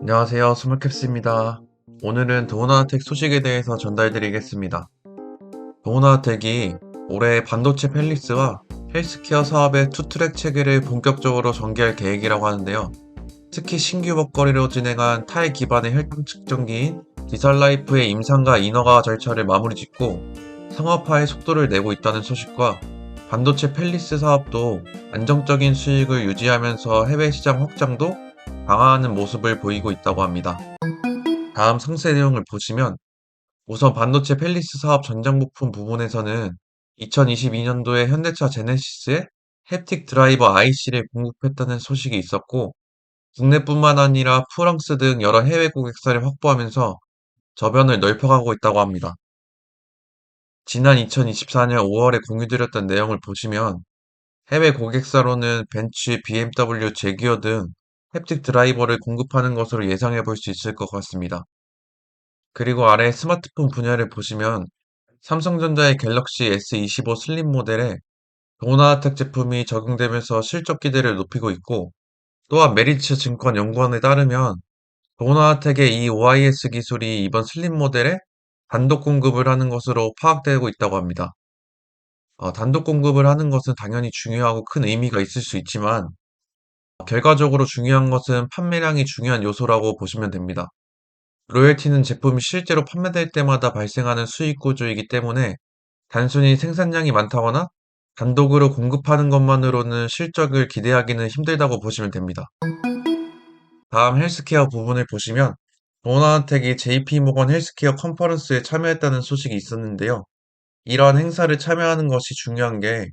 안녕하세요. 스몰캡스입니다. 오늘은 도나텍 소식에 대해서 전달드리겠습니다. 도나텍이 올해 반도체 펠리스와 헬스케어 사업의 투트랙 체계를 본격적으로 전개할 계획이라고 하는데요. 특히 신규 먹거리로 진행한 타일 기반의 혈당 측정기인 디설라이프의 임상과 인허가 절차를 마무리 짓고 상업화의 속도를 내고 있다는 소식과 반도체 펠리스 사업도 안정적인 수익을 유지하면서 해외 시장 확장도 강화하는 모습을 보이고 있다고 합니다. 다음 상세 내용을 보시면 우선 반도체 펠리스 사업 전장 부품 부분에서는 2022년도에 현대차 제네시스에 햅틱 드라이버 IC를 공급했다는 소식이 있었고, 국내뿐만 아니라 프랑스 등 여러 해외 고객사를 확보하면서 저변을 넓혀가고 있다고 합니다. 지난 2024년 5월에 공유드렸던 내용을 보시면 해외 고객사로는 벤츠, BMW, 제기어 등 햅틱 드라이버를 공급하는 것으로 예상해 볼 수 있을 것 같습니다. 그리고 아래 스마트폰 분야를 보시면 삼성전자의 갤럭시 S25 슬림 모델에 도나텍 제품이 적용되면서 실적 기대를 높이고 있고, 또한 메리츠 증권 연구원에 따르면 도나텍의 이 OIS 기술이 이번 슬림 모델에 단독 공급을 하는 것으로 파악되고 있다고 합니다. 단독 공급을 하는 것은 당연히 중요하고 큰 의미가 있을 수 있지만, 결과적으로 중요한 것은 판매량이 중요한 요소라고 보시면 됩니다. 로열티는 제품이 실제로 판매될 때마다 발생하는 수익 구조이기 때문에 단순히 생산량이 많다거나 단독으로 공급하는 것만으로는 실적을 기대하기는 힘들다고 보시면 됩니다. 다음 헬스케어 부분을 보시면 도나텍이 JP모건 헬스케어 컨퍼런스에 참여했다는 소식이 있었는데요. 이러한 행사를 참여하는 것이 중요한 게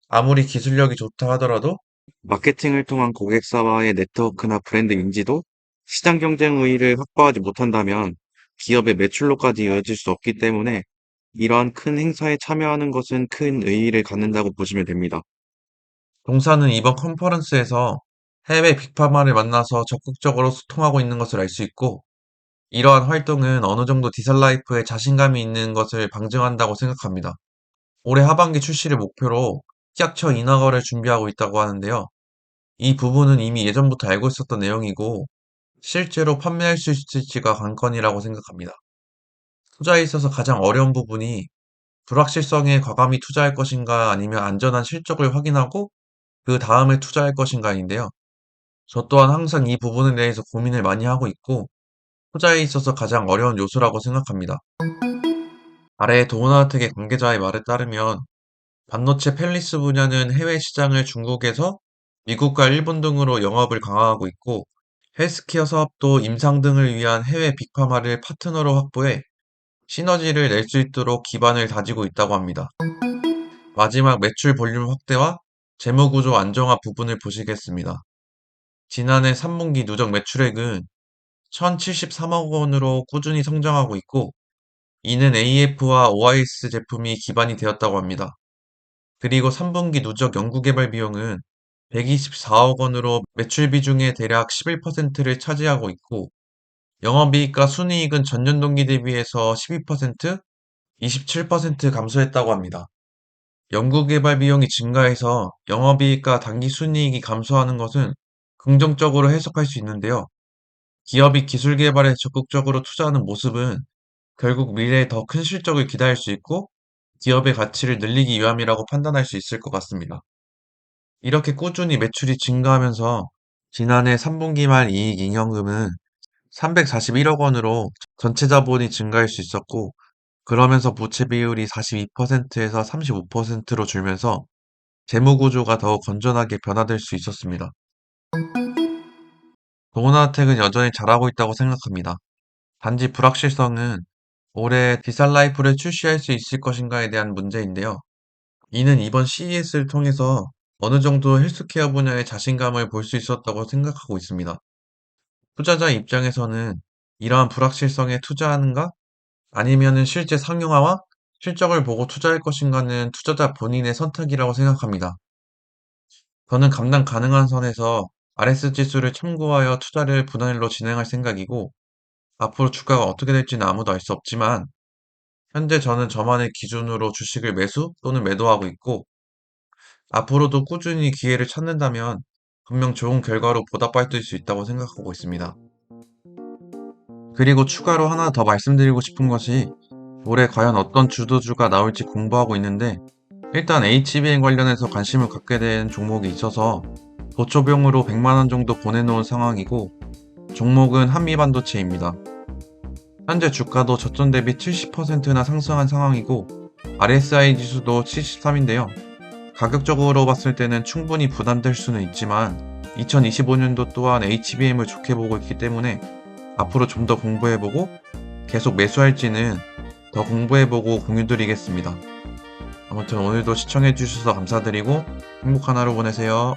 아무리 기술력이 좋다 하더라도 마케팅을 통한 고객사와의 네트워크나 브랜드 인지도, 시장 경쟁 우위를 확보하지 못한다면 기업의 매출로까지 이어질 수 없기 때문에 이러한 큰 행사에 참여하는 것은 큰 의의를 갖는다고 보시면 됩니다. 동사는 이번 컨퍼런스에서 해외 빅파마를 만나서 적극적으로 소통하고 있는 것을 알 수 있고, 이러한 활동은 어느 정도 디설라이프에 자신감이 있는 것을 방증한다고 생각합니다. 올해 하반기 출시를 목표로 키약처 인하거를 준비하고 있다고 하는데요. 이 부분은 이미 예전부터 알고 있었던 내용이고, 실제로 판매할 수 있을지가 관건이라고 생각합니다. 투자에 있어서 가장 어려운 부분이 불확실성에 과감히 투자할 것인가 아니면 안전한 실적을 확인하고 그 다음에 투자할 것인가인데요. 저 또한 항상 이 부분에 대해서 고민을 많이 하고 있고, 투자에 있어서 가장 어려운 요소라고 생각합니다. 아래 도나텍의 관계자의 말에 따르면 반도체 펠리스 분야는 해외 시장을 중국에서 미국과 일본 등으로 영업을 강화하고 있고, 헬스케어 사업도 임상 등을 위한 해외 빅파마를 파트너로 확보해 시너지를 낼 수 있도록 기반을 다지고 있다고 합니다. 마지막 매출 볼륨 확대와 재무 구조 안정화 부분을 보시겠습니다. 지난해 3분기 누적 매출액은 1,073억 원으로 꾸준히 성장하고 있고, 이는 AF와 OIS 제품이 기반이 되었다고 합니다. 그리고 3분기 누적 연구개발 비용은 124억 원으로 매출 비중의 대략 11%를 차지하고 있고, 영업이익과 순이익은 전년 동기 대비해서 12%, 27% 감소했다고 합니다. 연구개발 비용이 증가해서 영업이익과 당기순이익이 감소하는 것은 긍정적으로 해석할 수 있는데요. 기업이 기술 개발에 적극적으로 투자하는 모습은 결국 미래에 더 큰 실적을 기대할 수 있고 기업의 가치를 늘리기 위함이라고 판단할 수 있을 것 같습니다. 이렇게 꾸준히 매출이 증가하면서 지난해 3분기 말 이익 잉여금은 341억 원으로 전체 자본이 증가할 수 있었고, 그러면서 부채 비율이 42%에서 35%로 줄면서 재무 구조가 더욱 건전하게 변화될 수 있었습니다. 도나텍은 여전히 잘하고 있다고 생각합니다. 단지 불확실성은 올해 디살라이프를 출시할 수 있을 것인가에 대한 문제인데요. 이는 이번 CES를 통해서 어느 정도 헬스케어 분야의 자신감을 볼 수 있었다고 생각하고 있습니다. 투자자 입장에서는 이러한 불확실성에 투자하는가? 아니면은 실제 상용화와 실적을 보고 투자할 것인가는 투자자 본인의 선택이라고 생각합니다. 저는 감당 가능한 선에서 RS 지수를 참고하여 투자를 분할로 진행할 생각이고, 앞으로 주가가 어떻게 될지는 아무도 알 수 없지만, 현재 저는 저만의 기준으로 주식을 매수 또는 매도하고 있고, 앞으로도 꾸준히 기회를 찾는다면 분명 좋은 결과로 보답받을 수 있다고 생각하고 있습니다. 그리고 추가로 하나 더 말씀드리고 싶은 것이 올해 과연 어떤 주도주가 나올지 공부하고 있는데 일단 HBM 관련해서 관심을 갖게 된 종목이 있어서 보초병으로 100만 원 정도 보내놓은 상황이고 종목은 한미반도체입니다. 현재 주가도 저점 대비 70%나 상승한 상황이고 RSI 지수도 73인데요. 가격적으로 봤을 때는 충분히 부담될 수는 있지만 2025년도 또한 HBM을 좋게 보고 있기 때문에 앞으로 좀 더 공부해보고 계속 매수할지는 더 공부해보고 공유드리겠습니다. 아무튼 오늘도 시청해주셔서 감사드리고 행복한 하루 보내세요.